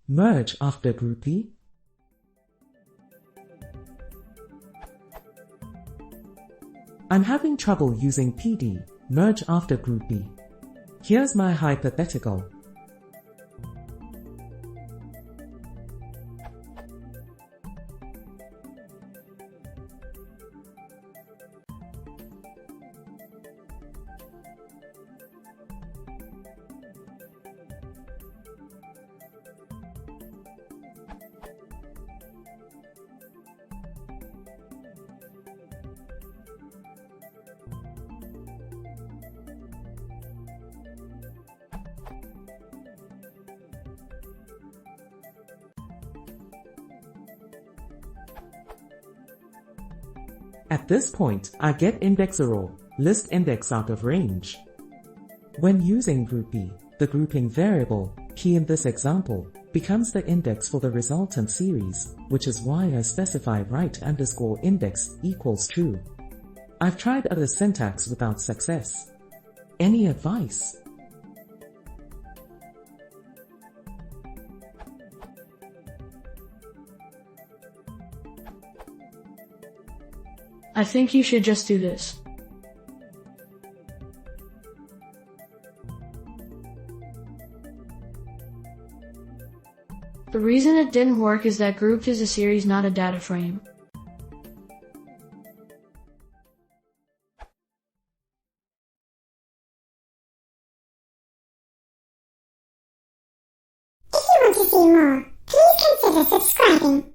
Merge after groupy. I'm having trouble using PD, merge after groupy. Here's my hypothetical. At this point, I get index error, list index out of range. When using groupy, the grouping variable, key in this example, becomes the index for the resultant series, which is why I specify right_index equals true. I've tried other syntax without success. Any advice? I think you should just do this. The reason it didn't work is that grouped is a series, not a data frame. If you want to see more, please consider subscribing.